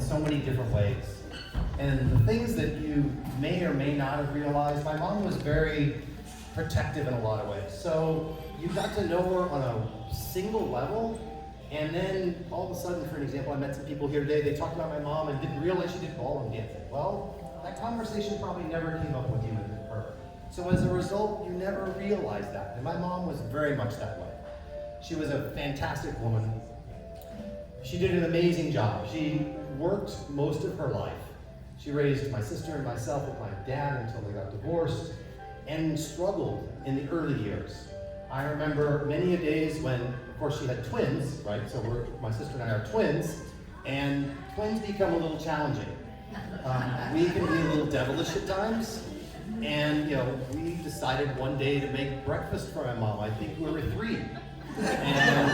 so many different ways. And the things that you may or may not have realized, my mom was very protective in a lot of ways. So you got to know her on a single level, and then all of a sudden, for an example, I met some people here today, they talked about my mom and didn't realize she did ballroom dancing. Well, that conversation probably never came up with you and her. So as a result, you never realized that. And my mom was very much that way. She was a fantastic woman. She did an amazing job. She worked most of her life. She raised my sister and myself with my dad until they got divorced, and struggled in the early years. I remember many a days when, of course, she had twins, right? So my sister and I are twins, and twins become a little challenging. We can be a little devilish at times, and we decided one day to make breakfast for my mom. I think we were 3, and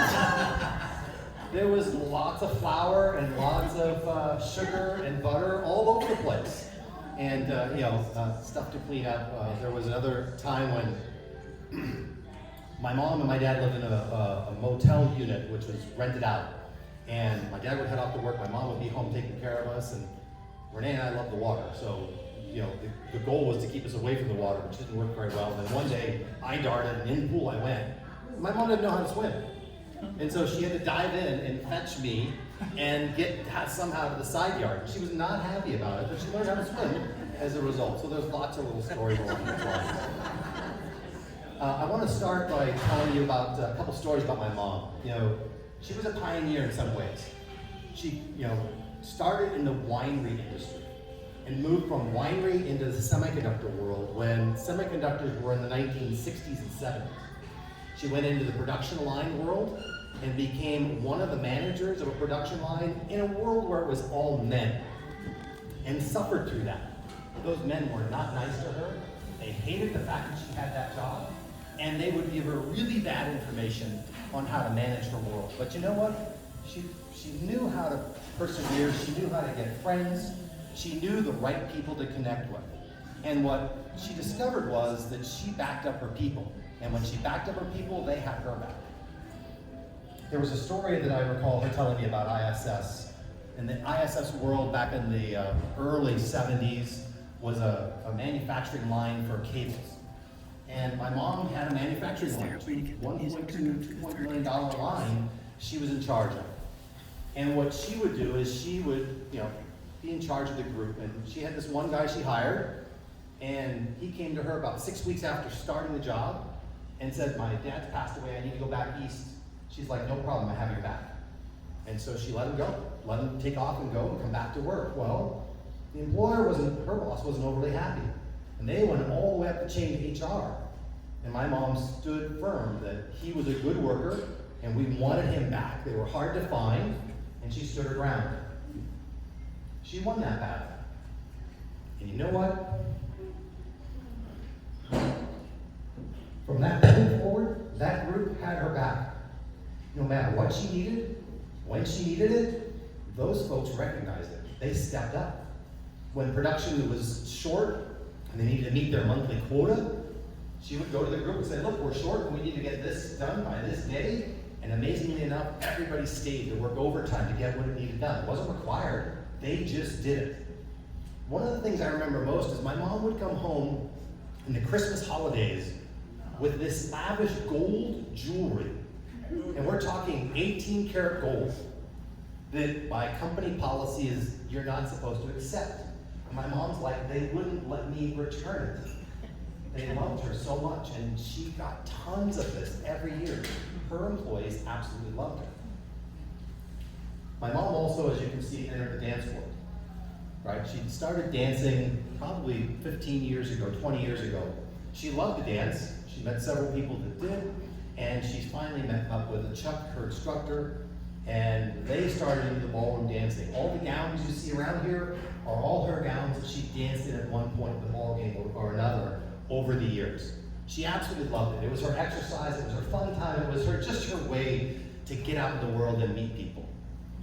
there was lots of flour and lots of sugar and butter all over the place, and stuff to clean up. There was another time when my mom and my dad lived in a motel unit which was rented out, and my dad would head off to work, my mom would be home taking care of us, and Renee and I loved the water, so the goal was to keep us away from the water, which didn't work very well. And then one day I darted, and in the pool I went. My mom didn't know how to swim, and so she had to dive in and fetch me and get somehow to the side yard. She was not happy about it, but she learned how to swim as a result. So there's lots of little stories along those lines. I want to start by telling you about a couple stories about my mom. She was a pioneer in some ways. She, started in the winery industry and moved from winery into the semiconductor world when semiconductors were in the 1960s and 70s. She went into the production line world and became one of the managers of a production line in a world where it was all men, and suffered through that. Those men were not nice to her. They hated the fact that she had that job, and they would give her really bad information on how to manage her world. But you know what? She knew how to persevere. She knew how to get friends. She knew the right people to connect with. And what she discovered was that she backed up her people. And when she backed up her people, they had her back. There was a story that I recall her telling me about ISS. In the ISS world back in the early 70s was a manufacturing line for cables. And my mom had a manufacturing line, $1.2 million line she was in charge of. And what she would do is she would, be in charge of the group. And she had this one guy she hired, and he came to her about 6 weeks after starting the job and said, "My dad's passed away, I need to go back east." She's like, "No problem, I have your back." And so she let him go, let him take off and go and come back to work. Well, the employer her boss wasn't overly happy. And they went all the way up the chain to HR. And my mom stood firm that he was a good worker and we wanted him back. They were hard to find, and she stood her ground. She won that battle. And you know what? From that point forward, that group had her back. No matter what she needed, when she needed it, those folks recognized it. They stepped up. When production was short and they needed to meet their monthly quota, she would go to the group and say, "Look, we're short and we need to get this done by this day." And amazingly enough, everybody stayed to work overtime to get what it needed done. It wasn't required, they just did it. One of the things I remember most is my mom would come home in the Christmas holidays with this lavish gold jewelry. And we're talking 18 karat gold that by company policy is you're not supposed to accept. And my mom's like, they wouldn't let me return it. They loved her so much, and she got tons of this every year. Her employees absolutely loved her. My mom also, as you can see, entered the dance world. Right? She started dancing probably 15 years ago, 20 years ago. She loved to dance. She met several people that did, and she finally met up with Chuck, her instructor, and they started into the ballroom dancing. All the gowns you see around here are all her gowns that she danced in at one point, the ball game or another, over the years. She absolutely loved it. It was her exercise, it was her fun time, it was just her way to get out in the world and meet people.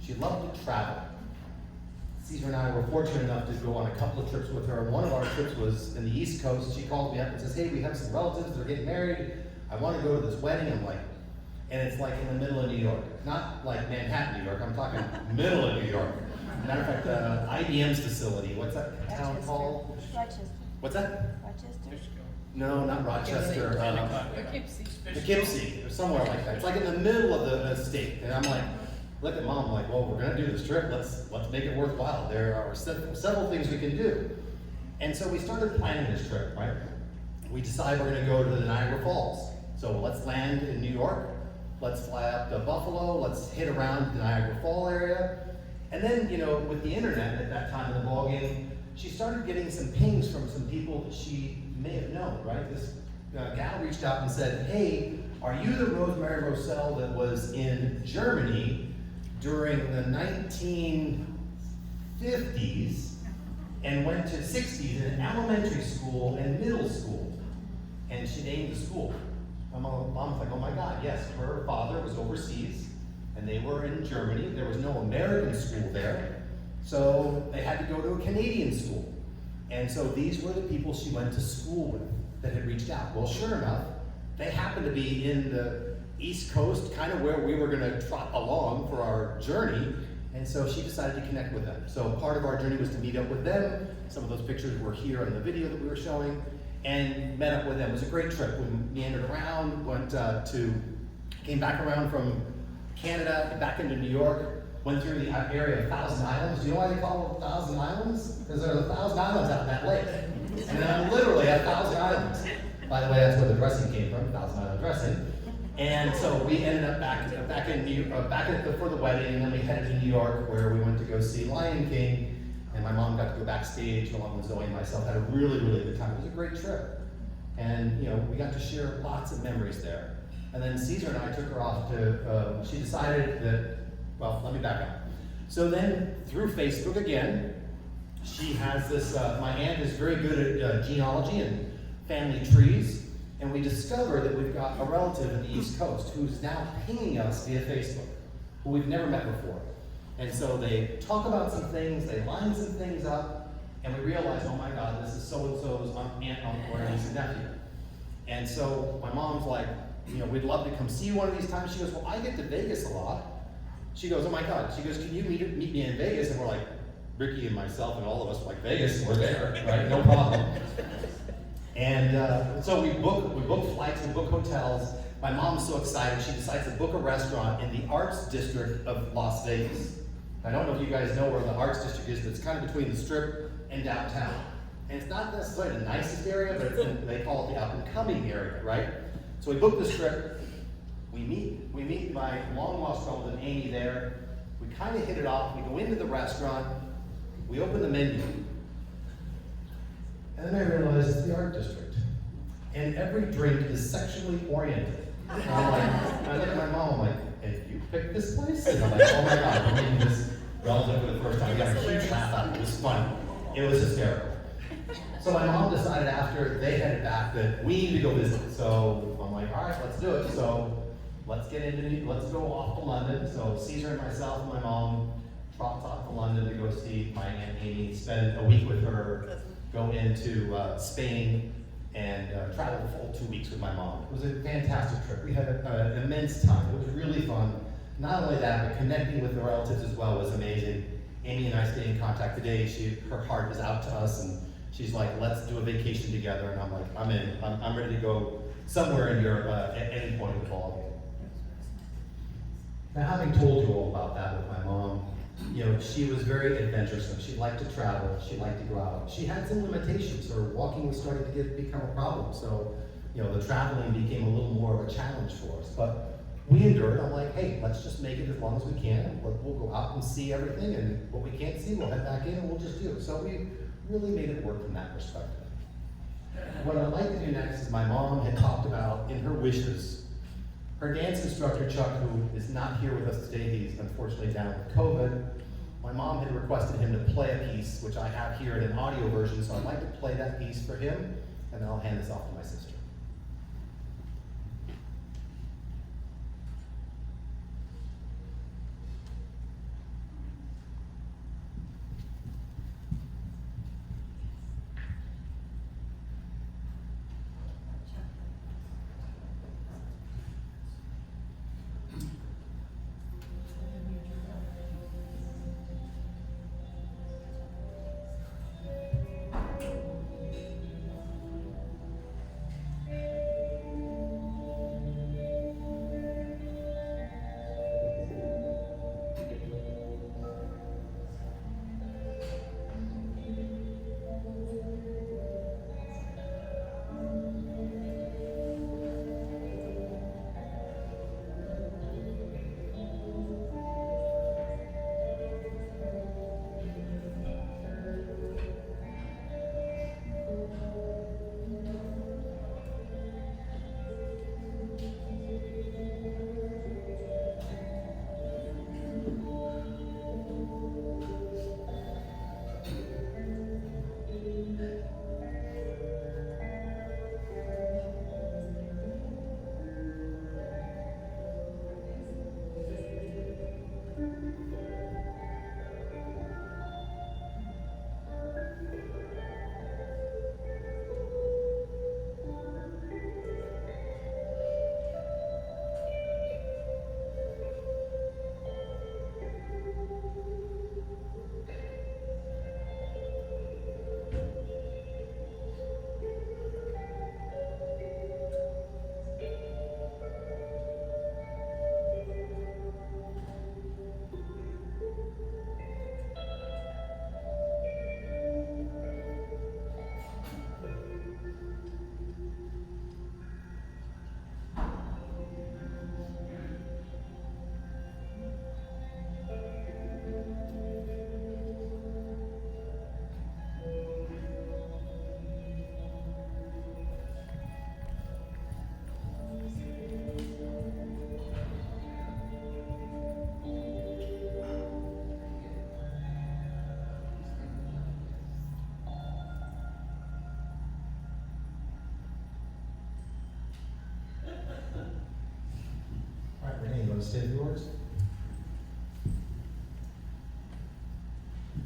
She loved to travel. Caesar and I were fortunate enough to go on a couple of trips with her. One of our trips was in the East Coast. She called me up and says, "Hey, we have some relatives, they're getting married. I want to go to this wedding." I'm like, and it's like in the middle of New York. Not like Manhattan, New York, I'm talking middle of New York. Matter of fact, IBM's facility, what's that town called? Rochester. What's that? Rochester. No, not Rochester. Poughkeepsie, or somewhere like that. It's like in the middle of the state. And I'm like, look at Mom, I'm like, well, we're gonna do this trip. Let's make it worthwhile. There are several things we can do. And so we started planning this trip, right? We decided we're gonna go to the Niagara Falls. So let's land in New York. Let's fly up to Buffalo. Let's hit around the Niagara Falls area. And then, with the internet at that time in the ballgame, she started getting some pings from some people that she may have known, right? This gal reached out and said, hey, are you the Rosemary Rossell that was in Germany during the 1950s and went to 60s in elementary school and middle school? And she named the school. My mom's like, oh my God, yes, her father was overseas and they were in Germany. There was no American school there. So they had to go to a Canadian school. And so these were the people she went to school with that had reached out. Well, sure enough, they happened to be in the East Coast, kind of where we were gonna trot along for our journey. And so she decided to connect with them. So part of our journey was to meet up with them. Some of those pictures were here in the video that we were showing, and met up with them. It was a great trip. We meandered around, came back around from Canada, back into New York, went through the area of Thousand Islands. Do you know why they call it Thousand Islands? Because there are 1,000 islands out in that lake. And then I'm literally at Thousand Islands. By the way, that's where the dressing came from, Thousand Island dressing. And so we ended up back in New York, for the wedding, and then we headed to New York, where we went to go see Lion King. And my mom got to go backstage along with Zoe and myself, had a really, really good time. It was a great trip. And we got to share lots of memories there. And then Caesar and I took her off to, she decided that, well, let me back up. So then through Facebook again, she has this, my aunt is very good at genealogy and family trees. And we discover that we've got a relative in the East Coast who's now pinging us via Facebook, who we've never met before. And so they talk about some things, they line some things up, and we realize, oh my God, this is so-and-so's aunt, uncle, or niece and nephew. And so my mom's like, we'd love to come see you one of these times. She goes, well, I get to Vegas a lot. She goes, oh my God. She goes, can you meet me in Vegas? And we're like, Ricky and myself and all of us were like, Vegas, we're there, right? No problem. And so we book flights, we book hotels. My mom's so excited, she decides to book a restaurant in the Arts District of Las Vegas. I don't know if you guys know where the Arts District is, but it's kind of between the Strip and downtown. And it's not necessarily the nicest area, but they call it the up-and-coming area, right? So we book the Strip, we meet my long-lost relative Amy there. We kind of hit it off, we go into the restaurant, we open the menu. And then I realized it's the art district. And every drink is sexually oriented. And I look at my mom, I'm like, and you picked this place? And I'm like, oh my God, I'm meeting this relative for the first time. We got a huge laugh out of it. It was fun. It was hysterical. So my mom decided after they headed back that we need to go visit. So I'm like, all right, let's do it. So let's go off to London. So Caesar and myself and my mom trots off to London to go see my Aunt Amy, spend a week with her, go into Spain, and travel the full 2 weeks with my mom. It was a fantastic trip. We had an immense time. It was really fun. Not only that, but connecting with the relatives as well was amazing. Amy and I stay in contact today. Her heart is out to us, and she's like, let's do a vacation together. And I'm like, I'm in. I'm ready to go somewhere in Europe at any point in the ball game. Now, having told you all about that with my mom, she was very adventuresome. She liked to travel. She liked to go out. She had some limitations. Her walking was starting to become a problem. So, the traveling became a little more of a challenge for us. But we endured. I'm like, hey, let's just make it as long as we can. We'll go out and see everything, and what we can't see, we'll head back in and we'll just do it. So we really made it work from that perspective. What I'd like to do next is my mom had talked about in her wishes. Her dance instructor, Chuck, who is not here with us today, he's unfortunately down with COVID. My mom had requested him to play a piece, which I have here in an audio version, so I'd like to play that piece for him, and then I'll hand this off to my sister.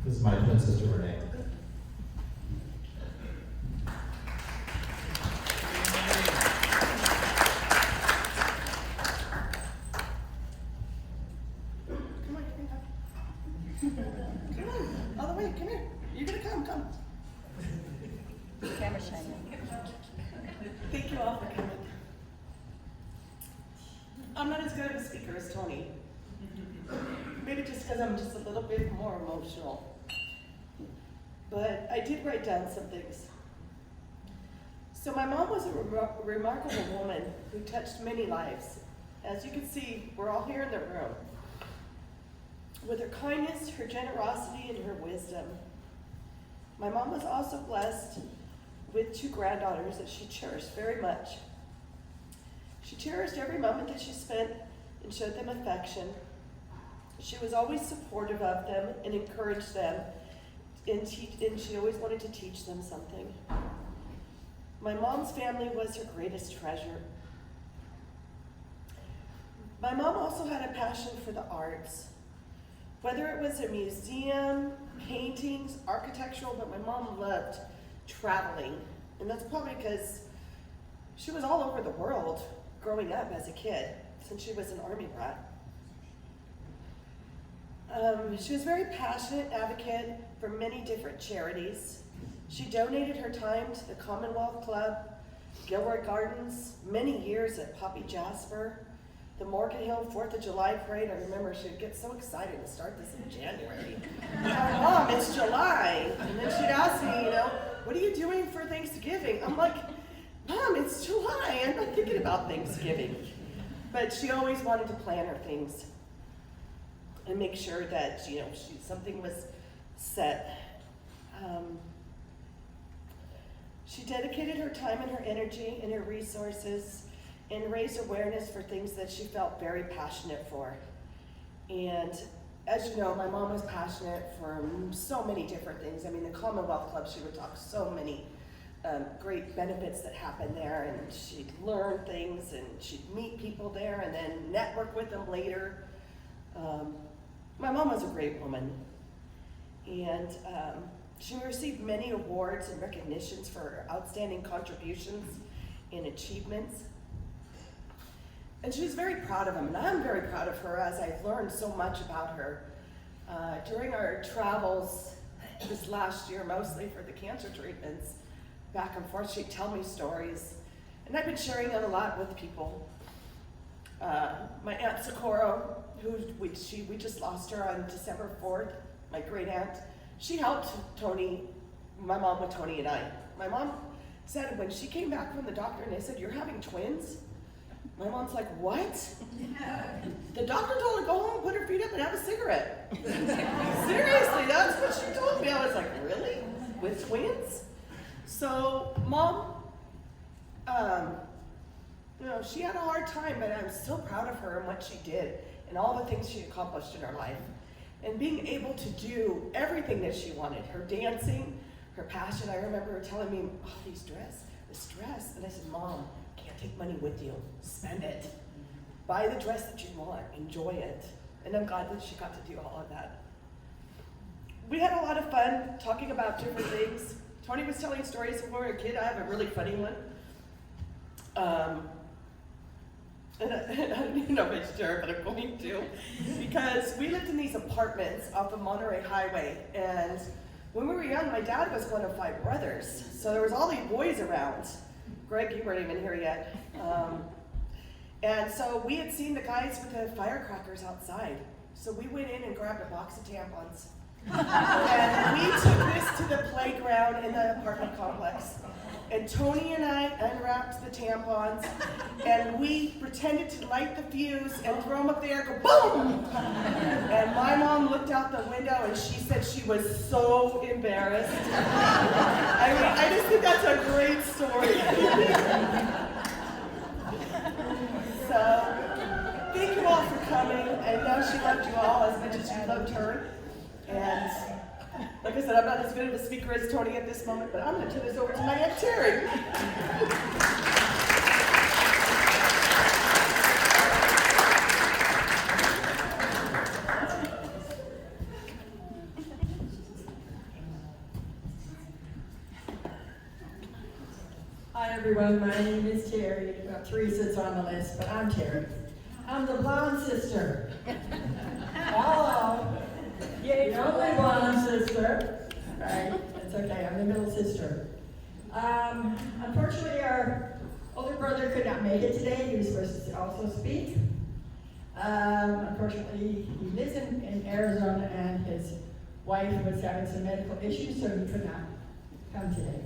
This is my twin sister, Renee. All the way, come here. You're gonna come. Camera shining. Thank you all for coming. I'm not as good of a speaker as Tony. Maybe just because I'm just a little bit more emotional. But I did write down some things. So my mom was a remarkable woman who touched many lives. As you can see, we're all here in the room. With her kindness, her generosity, and her wisdom. My mom was also blessed with 2 granddaughters that she cherished very much. She cherished every moment that she spent and showed them affection. She was always supportive of them and encouraged them, and she always wanted to teach them something. My mom's family was her greatest treasure. My mom also had a passion for the arts. Whether it was a museum, paintings, architectural, but my mom loved traveling. And that's probably because she was all over the world growing up as a kid, since she was an Army brat. She was a very passionate advocate for many different charities. She donated her time to the Commonwealth Club, Gilroy Gardens, many years at Poppy Jasper, the Morgan Hill 4th of July parade. I remember she'd get so excited to start this in January. Mom, it's July. And then she'd ask me, what are you doing for Thanksgiving? I'm like, Mom, it's July. I'm not thinking about Thanksgiving. But she always wanted to plan her things and make sure that, something was set. She dedicated her time and her energy and her resources and raised awareness for things that she felt very passionate for. And as you know, my mom was passionate for so many different things. I mean, the Commonwealth Club, she would talk so many great benefits that happen there, and she'd learn things, and she'd meet people there, and then network with them later. My mom was a great woman, and she received many awards and recognitions for her outstanding contributions and achievements. And she was very proud of them, and I'm very proud of her as I've learned so much about her. During our travels this last year, mostly for the cancer treatments, back and forth, she'd tell me stories, and I've been sharing them a lot with people. My Aunt Socorro, we just lost her on December 4th, my great aunt, she helped my mom with Tony and I. My mom said when she came back from the doctor and they said, "You're having twins?" My mom's like, "What?" The doctor told her to go home, put her feet up, and have a cigarette. Seriously, that's what she told me. I was like, really? With twins? So, Mom, she had a hard time, but I'm so proud of her and what she did and all the things she accomplished in her life. And being able to do everything that she wanted, her dancing, her passion. I remember her telling me, this dress. And I said, Mom, can't take money with you. Spend it. Buy the dress that you want. Enjoy it. And I'm glad that she got to do all of that. We had a lot of fun talking about different things. Tony was telling stories when we were a kid. I have a really funny one. And I don't even know if I should share it, but I'm going to. Because we lived in these apartments off of Monterey Highway. And when we were young, my dad was one of 5 brothers. So there was all these boys around. Greg, you weren't even here yet. And so we had seen the guys with the firecrackers outside. So we went in and grabbed a box of tampons. And we took this to the playground in the apartment complex. And Tony and I unwrapped the tampons, and we pretended to light the fuse and throw them up the air, go boom! And my mom looked out the window and she said she was so embarrassed. I mean, I just think that's a great story. So, thank you all for coming. I know she loved you all as much as you loved her. And like I said, I'm not as good of a speaker as Tony at this moment, but I'm going to turn this over to my Aunt Terry. Hi everyone, my name is Terry. Well, Teresa's on the list, but I'm Terry. I'm the blonde sister. Hello. The only blonde sister. Right, it's okay, I'm the middle sister. Unfortunately, our older brother could not make it today. He was supposed to also speak. Unfortunately, he lives in Arizona and his wife was having some medical issues, so he could not come today.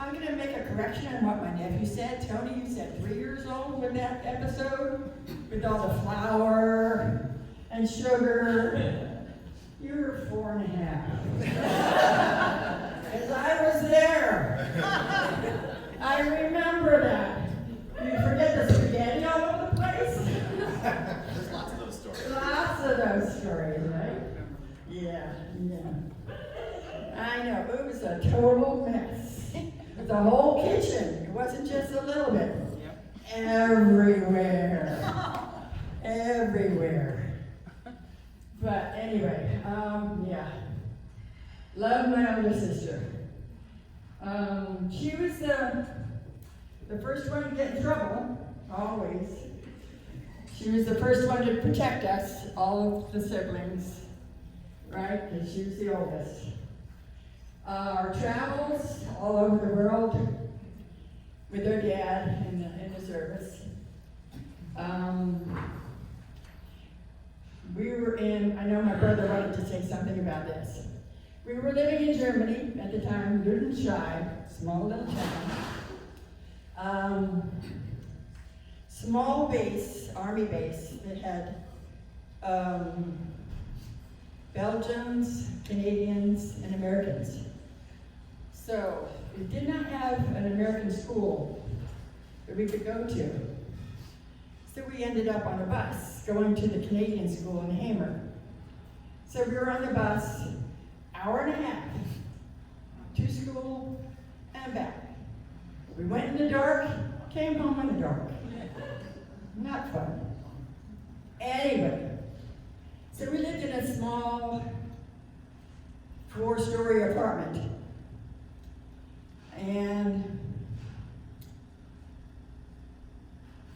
I'm going to make a correction on what my nephew said. Tony, you said 3 years old with that episode, with all the flour and sugar. You were 4.5. Because I was there. I remember that. You forget the spaghetti all over the place? There's lots of those stories. Lots of those stories, right? Yeah. I know, it was a total mess. The whole kitchen, it wasn't just a little bit. Everywhere. Everywhere. But anyway, yeah. Love my older sister. She was the first one to get in trouble, always. She was the first one to protect us, all of the siblings, right? Because she was the oldest. Our travels all over the world with her dad in the service. We were in, I know my brother wanted to say something about this. We were living in Germany at the time, Lüdenscheid, small little town. Small base, army base, that had Belgians, Canadians, and Americans. So we did not have an American school that we could go to. So we ended up on a bus going to the Canadian school in Hamer. So we were on the bus, hour and a half, to school and back. We went in the dark, came home in the dark. Not fun. Anyway, so we lived in a small 4-story apartment. And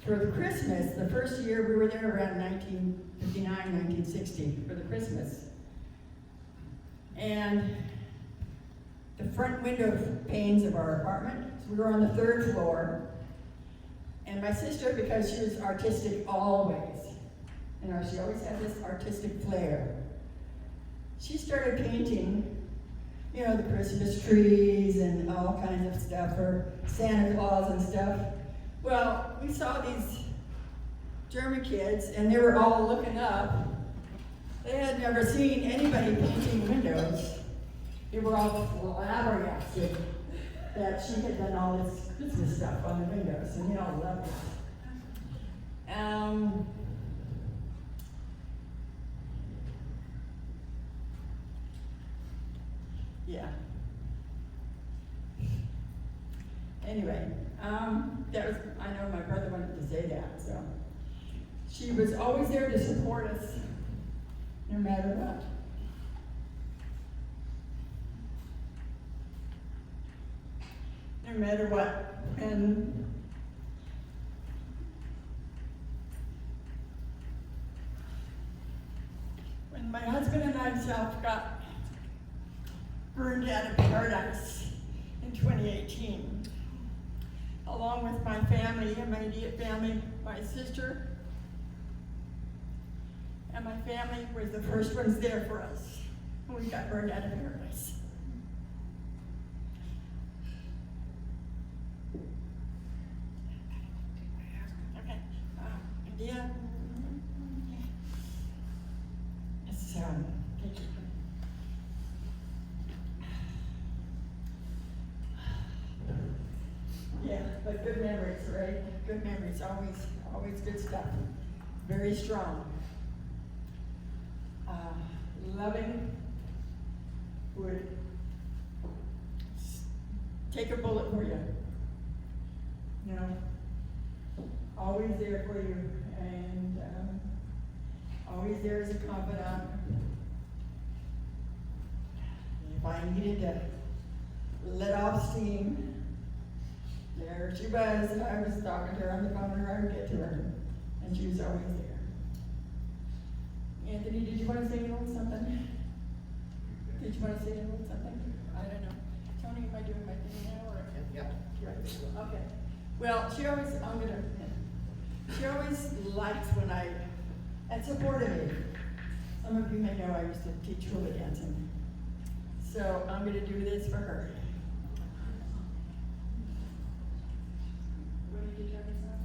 for the Christmas, the first year we were there around 1959, 1960 for the Christmas. And the front window panes of our apartment, so we were on the 3rd floor. And my sister, because she was artistic always, she always had this artistic flair, she started painting, the Christmas trees and all kinds of stuff, or Santa Claus and stuff. Well, we saw these German kids, and they were all looking up. They had never seen anybody painting windows. They were all flabbergasted that she had done all this Christmas stuff on the windows, and they all loved it. Yeah. Anyway, that was, I know my brother wanted to say that, so. She was always there to support us, no matter what. No matter what. And when my husband and I got burned out of paradise in 2018, along with my family, my immediate family, my sister, and my family were the first ones there for us when we got burned out of paradise. Okay. Yeah. So, thank you. Yeah, but good memories, right? Good memories, always good stuff. Very strong. Loving, would take a bullet for you. Always there for you, and always there as a confidant. If I needed to let off steam. There she was, and I was talking to her on the phone whenever I would get to her, and she was always there. Anthony, did you want to say a little something? Did you want to say a little something? I don't know. Tony, am I doing my thing now, or? Yeah. Okay. Well, she always liked when and supported me. Some of you may know I used to teach hula dancing. So I'm going to do this for her. What did you tell me, son?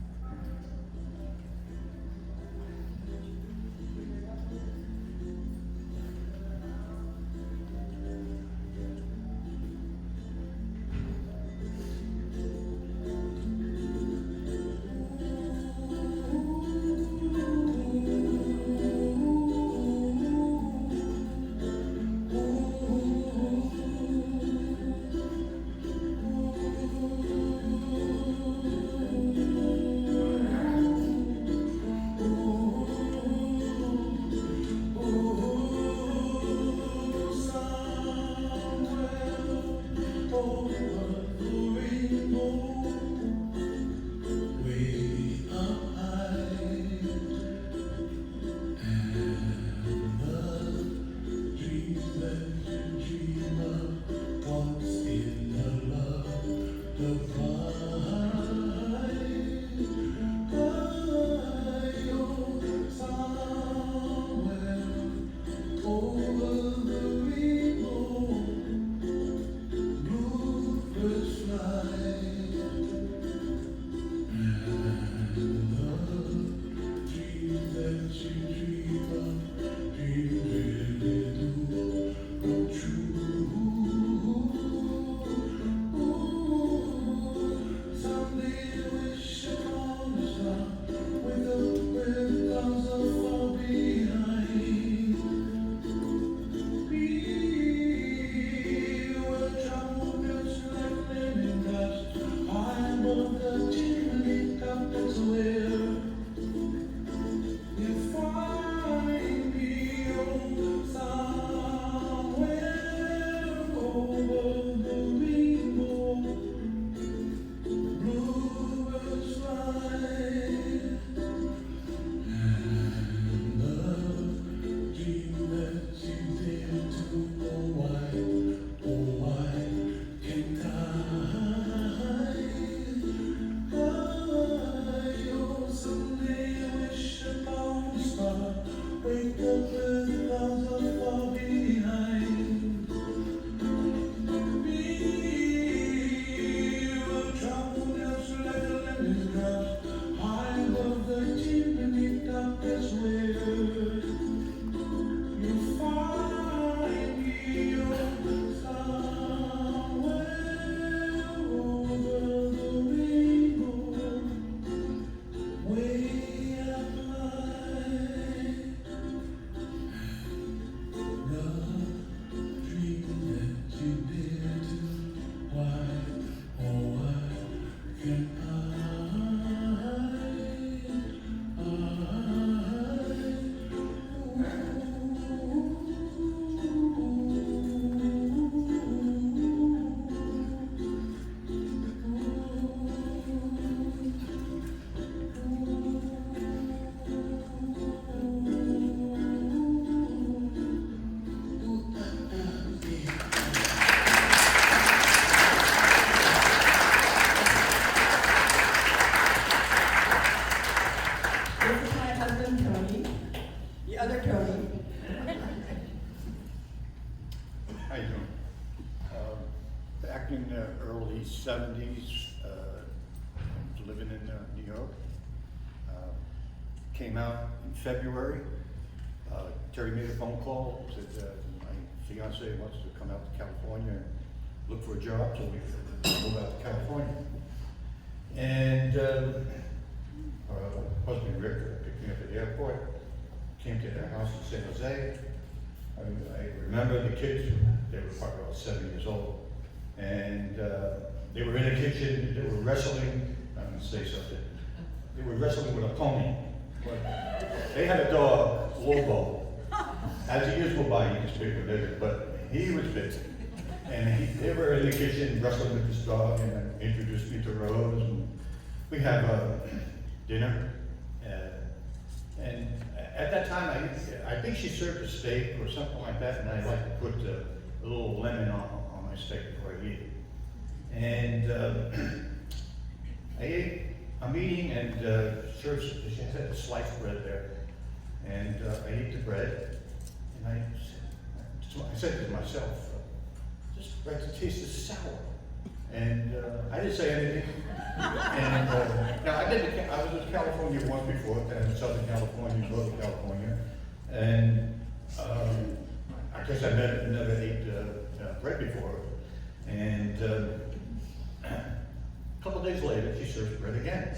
Back in the early 70s, living in New York. Came out in February. Terry made a phone call, said my fiance wants to come out to California and look for a job, so we moved out to California. And husband Rick picked me up at the airport, came to their house in San Jose. I remember the kids, they were probably about 7 years old. And they were in the kitchen, they were wrestling, I'm gonna say something. They were wrestling with a pony. But they had a dog, Lobo. As the years go by, he gets bigger and bigger, but he was big. They were in the kitchen wrestling with this dog, and introduced me to Rose. And we have dinner. And at that time, I think she served a steak or something like that, and I like to put a little lemon on my steak before I eat it. And I'm eating, and she had a sliced bread there. And I eat the bread, and I said to myself, this bread tastes sour. And I didn't say anything. And now I was in California once before, in Southern California, Northern California. And I guess I never ate bread before. And a couple days later, she serves bread again.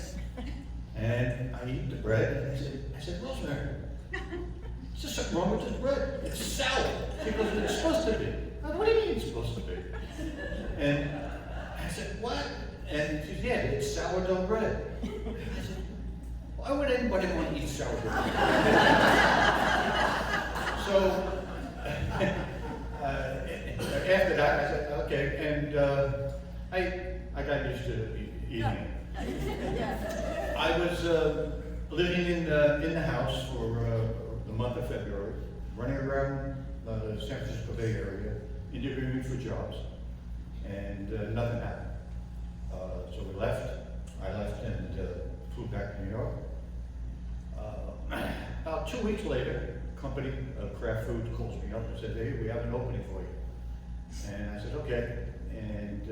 And I eat the bread, and I said, Rosemary, is there something wrong with this bread? It's sour. She goes, it's supposed to be. I said, what do you mean it's supposed to be? And I said, what? And she said, yeah, it's sourdough bread. I said, why would anybody want to eat sourdough bread? So, after that, I said, okay, and I got used to eating it. I was living in the house for the month of February, running around the San Francisco Bay Area, interviewing for jobs, and nothing happened. So we left. I left and flew back to New York. About 2 weeks later, a company, Kraft Food, calls me up and said, hey, we have an opening for you. And I said, okay. And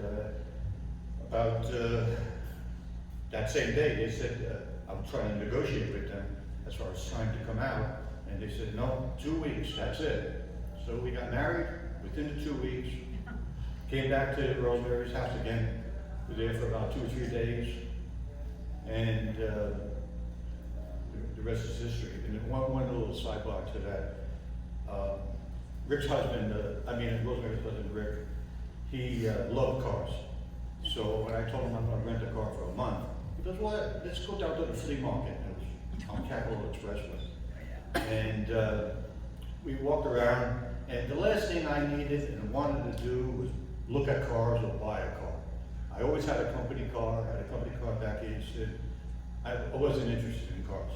about that same day, they said, I'm trying to negotiate with them as far as time to come out. And they said, no, 2 weeks, that's it. So we got married within the 2 weeks, came back to Rosemary's house again. We were there for about 2 or 3 days. And the rest is history. And then one little sidebar to that. Rick's husband, Rosemary's husband, Rick, he loved cars. So when I told him I'm going to rent a car for a month, he goes, well, let's go down to the flea market. It was on Capitol Expressway. And we walked around, and the last thing I needed and wanted to do was look at cars or buy a car. I always had a company car, back east. I wasn't interested in cars.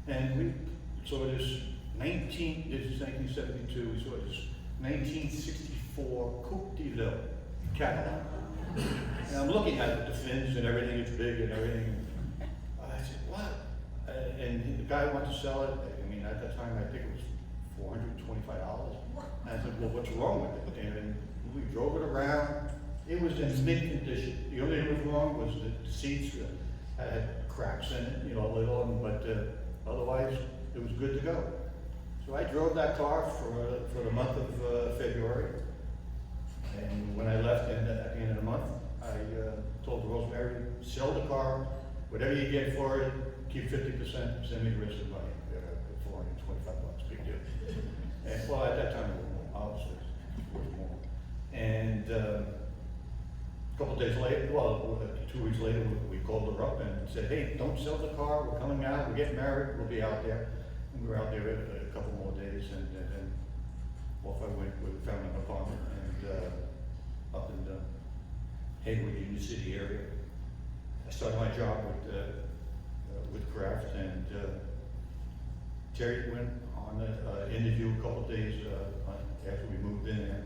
And we saw this is 1972, we saw this 1964 Coupe de Ville Cadillac. And I'm looking at it, the fins and everything, it's big and everything. I said, what? And the guy wanted to sell it. At that time, I think it was $425. And I said, well, what's wrong with it? And we drove it around. It was in mint condition. The only thing that was wrong was the seats had cracks in it, a little, but otherwise, it was good to go. So I drove that car for the month of February. And when I left at the end of the month, I told Rosemary, sell the car, whatever you get for it, keep 50%, send me the rest of the money. $425, big deal. And well, at that time, obviously, it was more. And a couple days later, 2 weeks later, we called her up and said, hey, don't sell the car, we're coming out, we're getting married, we'll be out there. And we were out there a couple more days, and then off I went, we found an apartment, and up in the Hayward, Union City area. I started my job with Kraft, and Terry went on an interview a couple days after we moved in there,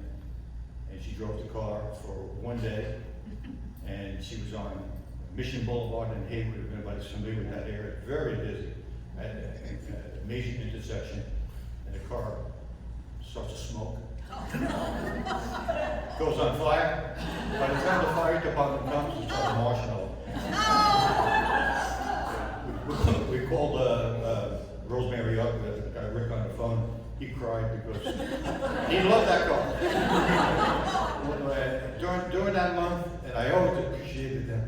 and she drove the car for 1 day, and she was on Mission Boulevard in Hayward. If anybody's familiar with that area, very busy, at a major intersection, and the car starts to smoke. Goes on fire. By the time the fire department comes, it's like a marshmallow. We called Rosemary up, the guy Rick on the phone. He cried because he loved that car. During that month, and I always appreciated that.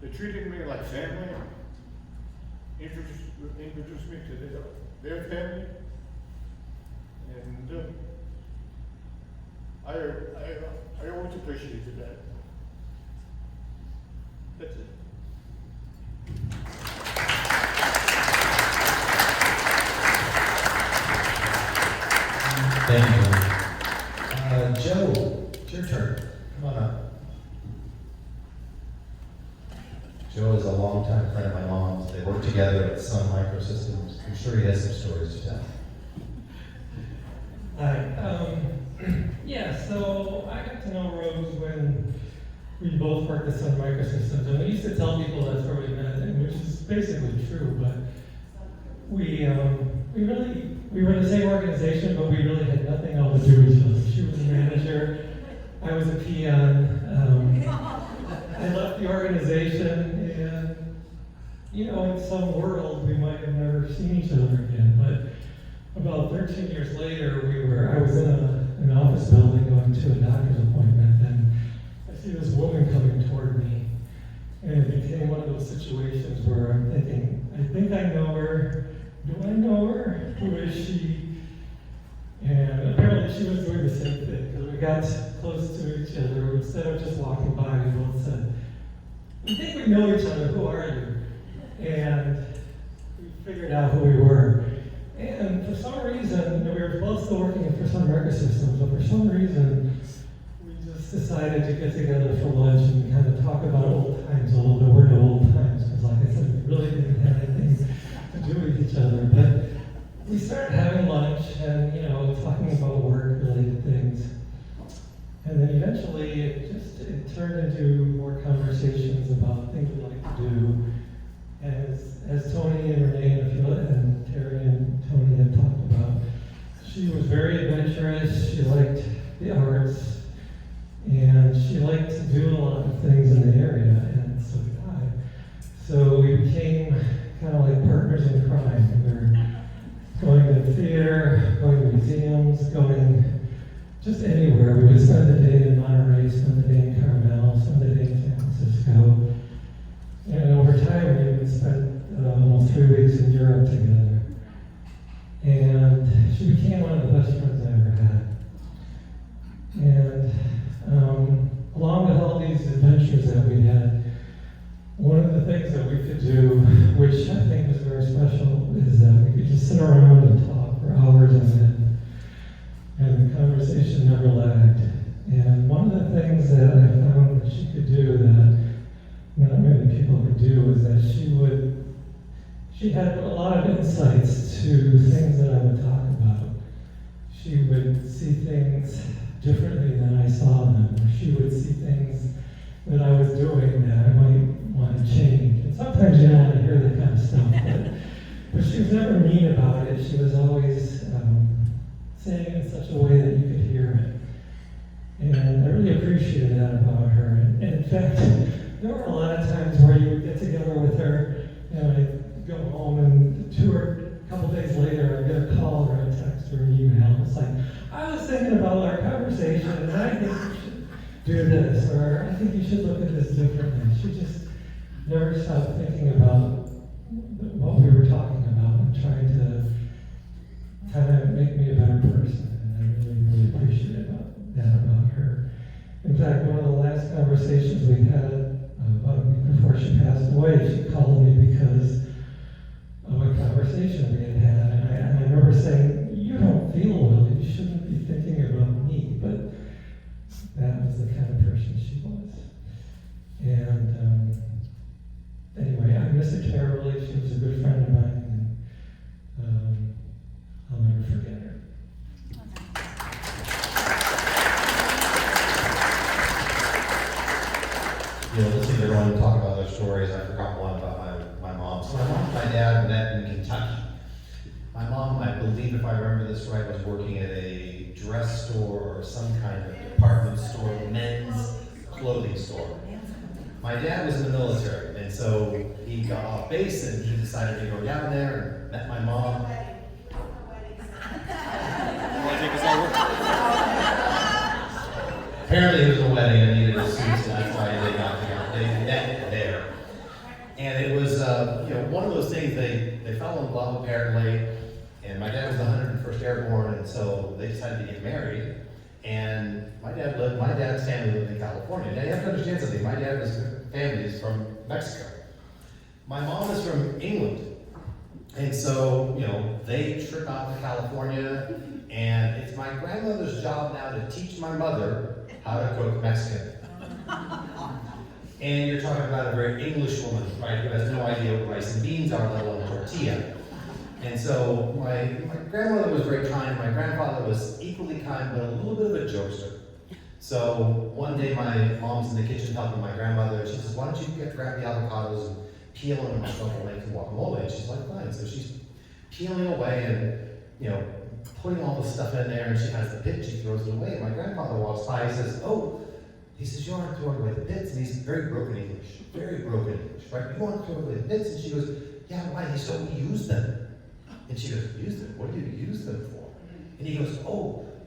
They treated me like family. introduced me to their family, and I always appreciated that. That's it. Thank you. Joe, it's your turn. Come on up. Joe is a longtime friend of my mom's. They work together at Sun Microsystems. I'm sure he has some stories to tell. Hi. Yeah, so I got to know Rose when we both worked at Sun Microsystems, and we used to tell people that's where we met, and which is basically true, but we were in the same organization, but we really had nothing else to do with each other. She was a manager, I was a peon. I left the organization, and in some world we might have never seen each other again. But about 13 years later, I was in an office building going to a doctor's appointment, and I see this woman coming toward me, and it became one of those situations where I'm thinking, I think I know her. Do I know her? Who is she? And apparently she was doing the same thing, because we got close to each other. Instead of just walking by, we both said, we think we know each other, who are you? And we figured out who we were. And for some reason, we were both still working for Sun Microsystems, but for some reason, we just decided to get together for lunch and kind of talk about old times, although there were no old times, because like I said, we really didn't have anything to do with each other. But we started having lunch and, talking about work-related things. And then eventually it turned into more conversations about things we like to do. As Tony and Renee and Terry and Tony have talked about, she was very adventurous. She liked the arts, and she liked to do a lot of things in the area, and so did I. So we became kind of like partners in crime. We were going to the theater, going to museums, going just anywhere. We would spend the day in Monterey, spend the day in Carmel, spend the day in San Francisco. And over time, we would spend almost 3 weeks in Europe together. And she became one of the best friends I ever had. And along with all these adventures that we had, one of the things that we could do, which I think was very special, is that we could just sit around and talk for hours on end. And the conversation never lagged. And one of the things that I found that she could do that not many people could do was that she had a lot of insights to things that I would talk about. She would see things differently than I saw them. She would see things that I was doing that I might want to change. And sometimes you don't want to hear that kind of stuff, but she was never mean about it. She was always saying it in such a way that you could hear it. And I really appreciated that about her. And in fact, there were a lot of times where you would get together with her, and I'd go home, and a couple days later, I'd get a call or a text or an email. It's like, I was thinking about our conversation, and I think you should do this, or I think you should look at this differently. She just never stopped thinking about what we were talking about and trying to kind of make me a better person. And I really, really appreciate that about her. In fact, one of the last conversations we had about a week before she passed away, she called me because of a conversation we had had. And I remember saying, you don't feel well, you shouldn't be thinking about me. But that was the kind of person she was. And anyway, I miss her terribly. She was a good friend of mine, and I'll never forget her. Listening to everyone talk about their stories, I forgot one about my mom. So my mom and my dad met in Kentucky. My mom, I believe if I remember this right, was working at a dress store or some kind of department store, men's clothing store. My dad was in the military, and so he got off base and he decided to go down there and met my mom. Apparently it was a wedding and needed a suit, so that's why they got together. They met there. And it was, one of those things, they fell in love apparently, and my dad was the 101st Airborne, and so they decided to get married. And my dad's family lived in California. Now you have to understand something, my dad's family is from Mexico. My mom is from England. And so, they trip out to California, and it's my grandmother's job now to teach my mother how to cook Mexican. And you're talking about a very English woman, right, who has no idea what rice and beans are, let alone tortilla. And so my grandmother was very kind, my grandfather was equally kind, but a little bit of a jokester. So one day my mom's in the kitchen helping my grandmother, and she says, why don't you grab the avocados and peel them, and myself will make some guacamole. And she's like, fine. So she's peeling away and, putting all the stuff in there, and she has the pit, she throws it away. And my grandfather walks by, he says, he says, you aren't throwing away the bits, and he's very broken English, right? You aren't throwing away the bits, and she goes, yeah, why? He said, we use them. And she goes, use them? What do you use them for? And he goes,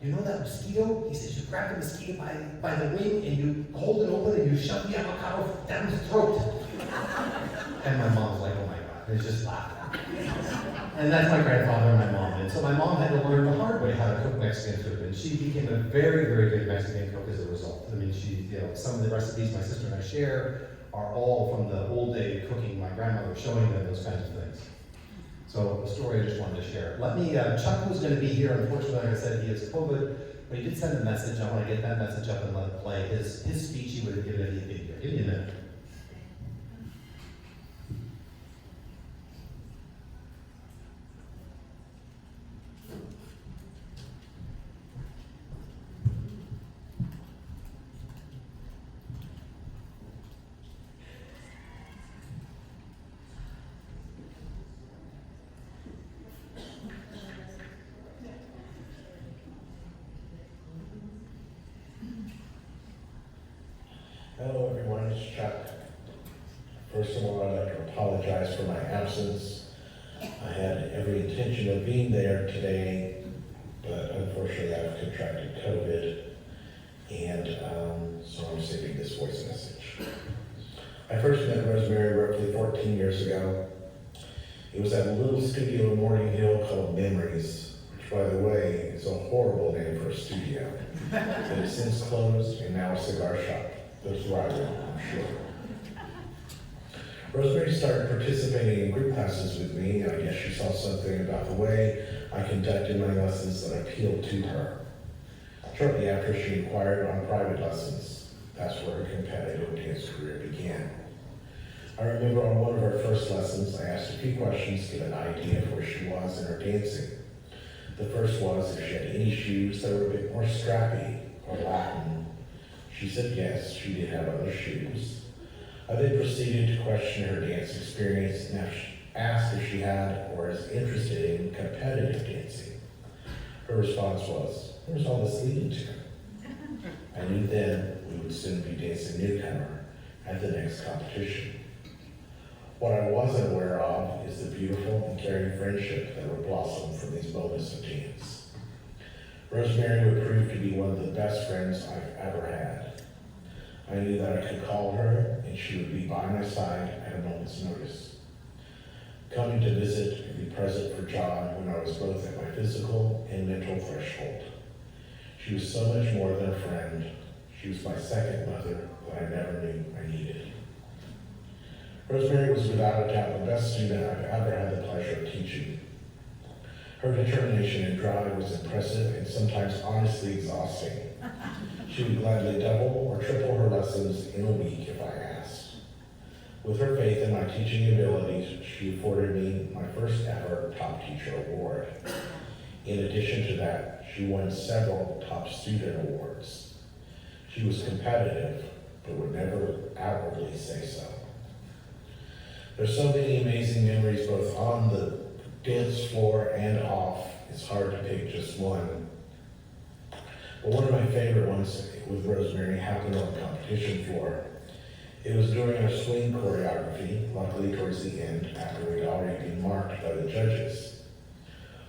you know that mosquito? He says, you grab the mosquito by the wing, and you hold it open, and you shove the avocado down his throat. And my mom's like, oh my God, he's just laughing. And that's my grandfather and my mom. And so my mom had to learn the hard way how to cook Mexican food, and she became a very, very good Mexican cook as a result. I mean, some of the recipes my sister and I share are all from the old day cooking, my grandmother showing them those kinds of things. So the story I just wanted to share. Chuck was going to be here. Unfortunately, like I said, he has COVID, but he did send a message. I want to get that message up and let it play. His speech he would have given if he'd been here. Give me a minute. Hello everyone, it's Chuck. First of all, I'd like to apologize for my absence. I had every intention of being there today, but unfortunately I've contracted COVID, and so I'm saving this voice message. I first met Rosemary roughly 14 years ago. It was at a little studio in Morning Hill called Memories, which by the way is a horrible name for a studio. It has since closed and now a cigar shop. That's where I went, I'm sure. Rosemary started participating in group classes with me, and I guess she saw something about the way I conducted my lessons that appealed to her. Shortly after, she inquired on private lessons. That's where her competitive dance career began. I remember on one of her first lessons, I asked a few questions to get an idea of where she was in her dancing. The first was if she had any shoes that were a bit more strappy or Latin. She said yes, she did have other shoes. I then proceeded to question her dance experience and asked if she had or is interested in competitive dancing. Her response was, where's all this leading to? I knew then we would soon be dancing newcomer at the next competition. What I wasn't aware of is the beautiful and caring friendship that would blossom from these moments of dance. Rosemary would prove to be one of the best friends I've ever had. I knew that I could call her and she would be by my side at a moment's notice. Coming to visit and be present for John when I was both at my physical and mental threshold. She was so much more than a friend. She was my second mother that I never knew I needed. Rosemary was without a doubt the best student I've ever had the pleasure of teaching. Her determination and drive was impressive and sometimes honestly exhausting. She would gladly double or triple her lessons in a week if I asked. With her faith in my teaching abilities, she afforded me my first ever top teacher award. In addition to that, she won several top student awards. She was competitive, but would never outwardly say so. There's so many amazing memories both on the dance floor and off. It's hard to pick just one. But one of my favorite ones with Rosemary happened on the competition floor. It was during our swing choreography, luckily towards the end, after we'd already been marked by the judges.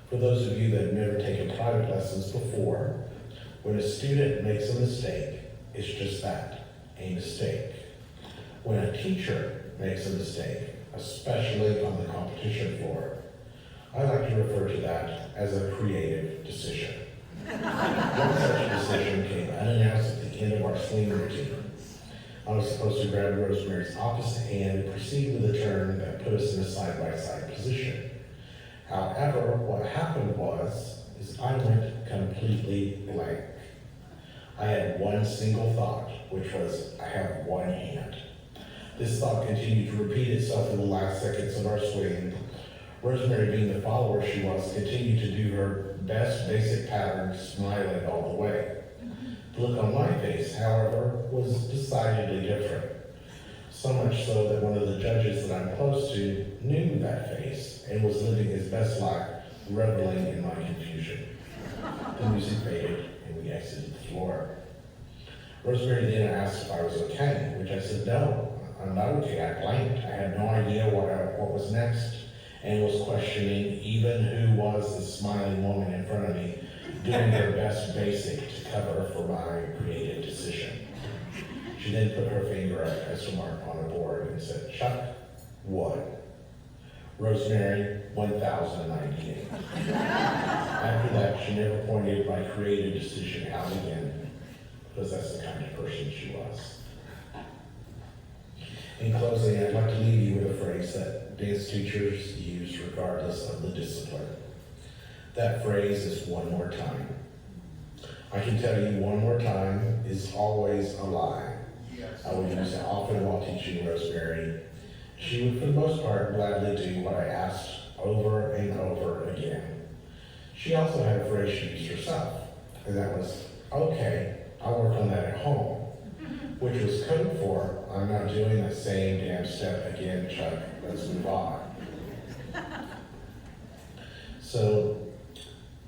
For those of you that have never taken private lessons before, when a student makes a mistake, it's just that, a mistake. When a teacher makes a mistake, especially on the competition floor. I like to refer to that as a creative decision. One such decision came unannounced at the end of our swing routine. I was supposed to grab Rosemary's opposite hand and proceed with a turn that put us in a side-by-side position. However, what happened is I went completely blank. I had one single thought, which was, I have one hand. This thought continued to repeat itself in the last seconds of our swing. Rosemary, being the follower she was, continued to do her best basic pattern, smiling all the way. The look on my face, however, was decidedly different. So much so that one of the judges that I'm close to knew that face and was living his best life, reveling in my confusion. The music faded and we exited the floor. Rosemary then asked if I was okay, which I said, no, I'm not okay. I blanked. I had no idea what was next, and was questioning even who was the smiling woman in front of me, doing their best basic to cover for my creative decision. She then put her finger up as a mark on a board and said, Chuck, what? Rosemary, 1098. After that, she never pointed my creative decision out again, because that's the kind of person she was. In closing, I'd like to leave you with a phrase that dance teachers use regardless of the discipline. That phrase is one more time. I can tell you one more time is always a lie. I would use it often while teaching Rosemary. She would, for the most part, gladly do what I asked over and over again. She also had a phrase she used herself, and that was, okay, I'll work on that at home, which was code for, I'm not doing the same damn step again, Chuck, let's move on. So,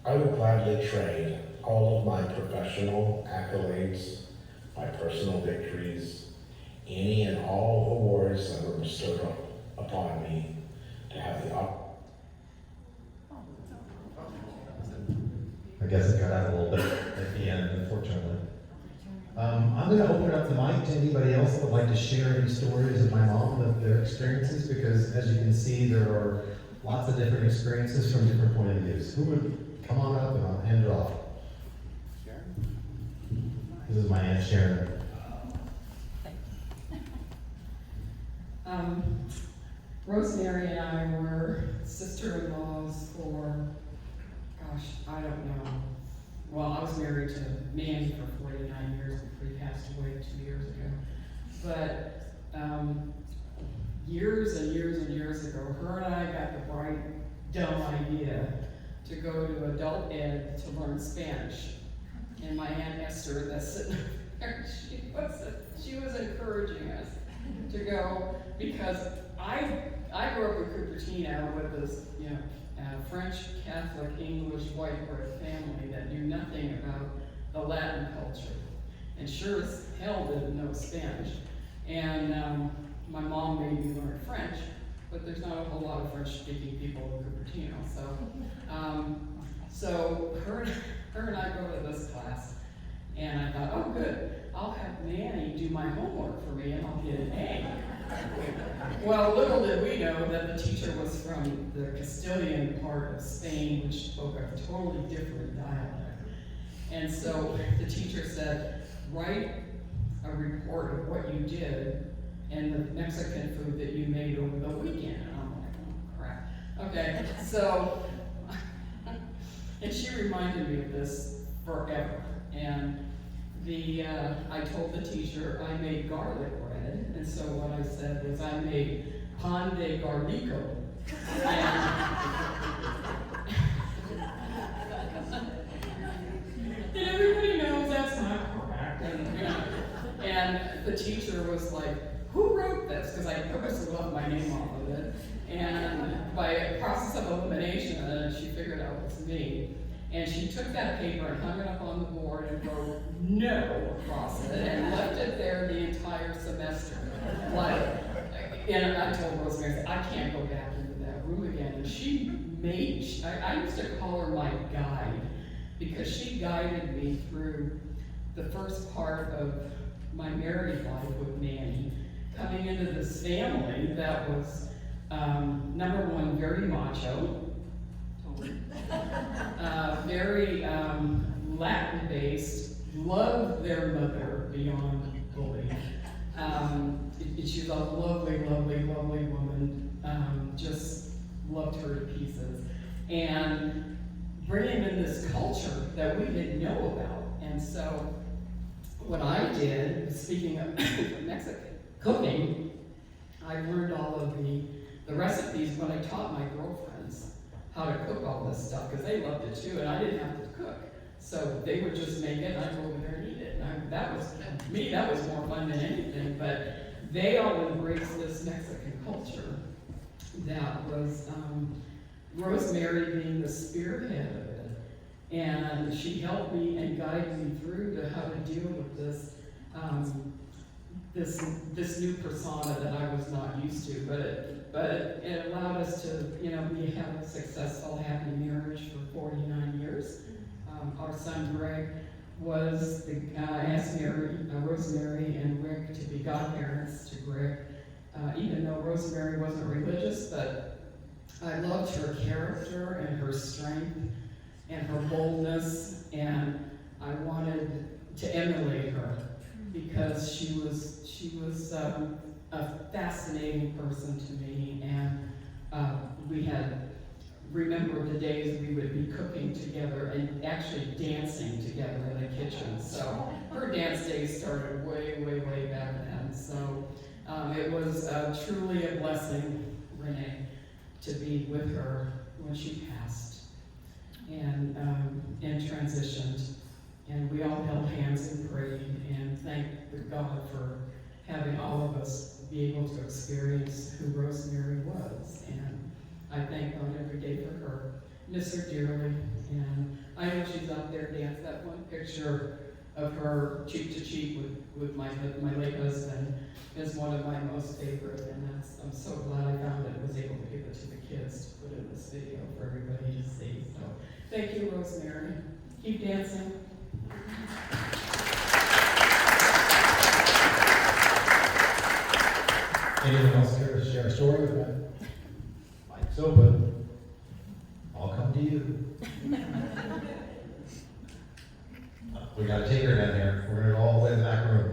I would gladly trade all of my professional accolades, my personal victories, any and all awards that were bestowed upon me to have the opportunity. I guess it got out a little bit at the end, unfortunately. I'm going to open it up the mic to anybody else that would like to share any stories of my mom, of their experiences, because as you can see, there are lots of different experiences from different point of views. Who would come on up and I'll hand it off? This is my Aunt Sharon. Rosemary and I were sister-in-laws for, gosh, I don't know. Well, I was married to Manny for 49 years before he passed away 2 years ago. But years and years and years ago, her and I got the bright, dumb idea to go to adult ed to learn Spanish. And my Aunt Esther, that's sitting there, she was encouraging us to go, because I grew up in Cupertino with this, French, Catholic, English, white bread family that knew nothing about the Latin culture, and sure as hell didn't know Spanish. And my mom made me learn French, but there's not a whole lot of French-speaking people in Cupertino, so her and I go to this class, and I thought, oh good, I'll have Manny do my homework for me and I'll get an A. Well, little did we know that the teacher was from the Castilian part of Spain, which spoke a totally different dialect. And so the teacher said, write a report of what you did and the Mexican food that you made over the weekend. And I'm like, oh crap. Okay, so, and she reminded me of this forever. And I told the teacher I made garlic bread, and so what I said was I made pan de garlico. And everybody knows that's not correct. And the teacher was like, who wrote this? Because I purposely left my name off of it. And by a process of elimination, she figured out it was me. And she took that paper and hung it up on the board and wrote no across it and left it there the entire semester. And I told Rosemary, I can't go back into that room again. And I used to call her my guide, because she guided me through the first part of my married life with Manny. coming into this family that was, number one, very macho, very Latin-based, loved their mother beyond belief. She was a lovely, lovely, lovely woman, just loved her to pieces. And bringing in this culture that we didn't know about. And so what I did, speaking of Mexican cooking, I learned all of the recipes when I taught my girlfriends how to cook all this stuff, because they loved it too, and I didn't have to cook. So they would just make it, and I'd go over there and eat it. And that was, to me, that was more fun than anything, but they all embraced this Mexican culture that was Rosemary being the spearhead of it. And she helped me and guided me through to how to deal with this this new persona that I was not used to, but it allowed us to, have a successful, happy marriage for 49 years. Our son Greg was asked Rosemary and Rick to be godparents to Greg, even though Rosemary wasn't religious, but I loved her character and her strength and her boldness, and I wanted to emulate her because she was a fascinating person to me, and we had remembered the days we would be cooking together and actually dancing together in the kitchen. So her dance days started way, way, way back then. So it was truly a blessing, Renee, to be with her when she passed and transitioned. And we all held hands and prayed and thanked God for having all of us be able to experience who Rosemary was. And I thank God every day for her. Miss her dearly. And I know she's up there dancing. That one picture of her cheek to cheek with my late husband is one of my most favorite. And I'm so glad I found it and was able to give it to the kids to put in this video for everybody to see. So thank you, Rosemary. Keep dancing. Anyone else care to share a story with that? Mike's open. I'll come to you. We gotta take her down here. We're gonna go all the way to the back room.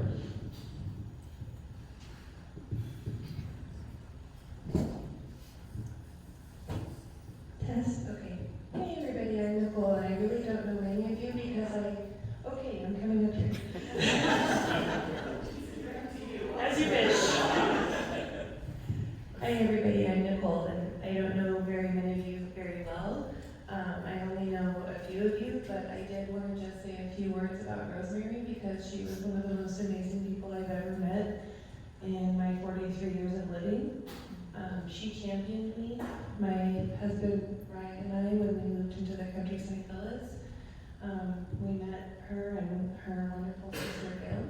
Test, okay. Hey everybody, I'm Nicole, and I really don't know any of you because okay, I'm coming up here. As you wish. Hi everybody, I'm Nicole, and I don't know very many of you very well. I only know a few of you, but I did want to just say a few words about Rosemary because she was one of the most amazing people I've ever met in my 43 years of living. She championed me, my husband Ryan and I, when we moved into the countryside villas. We met her and her wonderful sister Gail,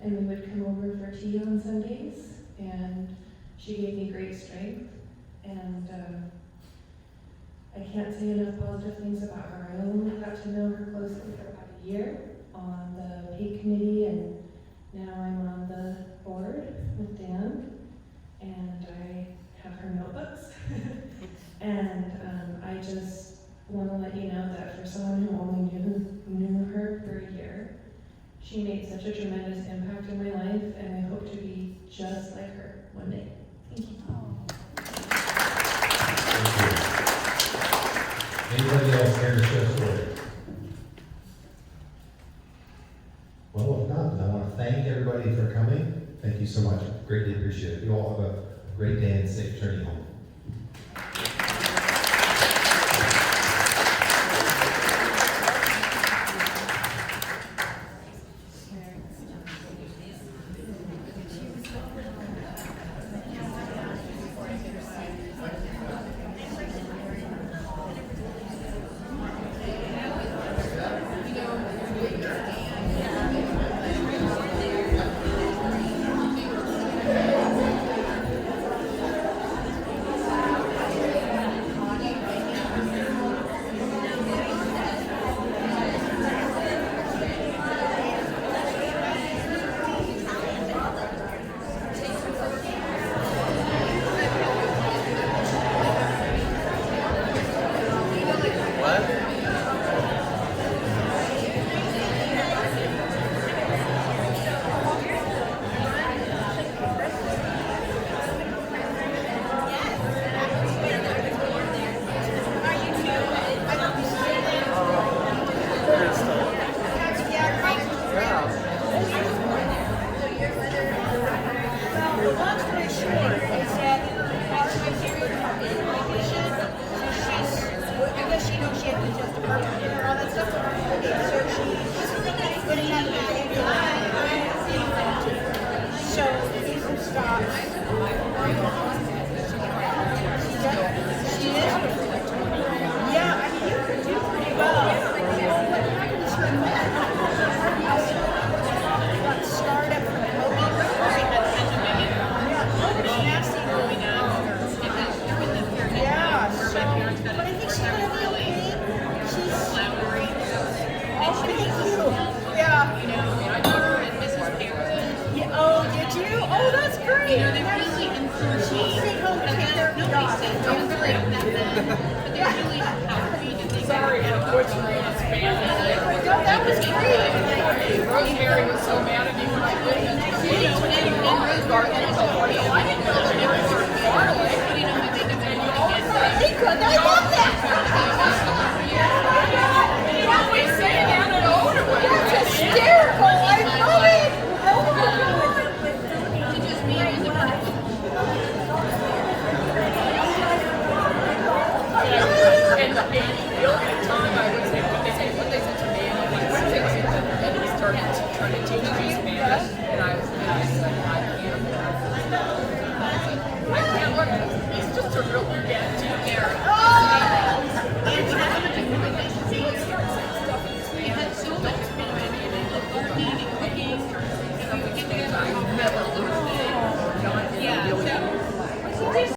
and we would come over for tea on Sundays, and she gave me great strength, and I can't say enough positive things about her. I only got to know her closely for about a year on the PAID committee, and now I'm on the board with Dan, and I have her notebooks. And I just want to let you know that for someone who only knew her for a year, she made such a tremendous impact in my life, and I hope to be just like her one day. Thank you. Anybody else care to share a story? Well, if not, then I want to thank everybody for coming. Thank you so much. Greatly appreciate it. You all have a great day and safe journey home. Rosemary was so mad at me when I lived in Garden until 40. I didn't know that they were far away. I love that. You always say that at all. That's hysterical. I love it. And the only time I would say what they said to me, and then he started trying to teach me Spanish, and I said, I can't look. He's just a real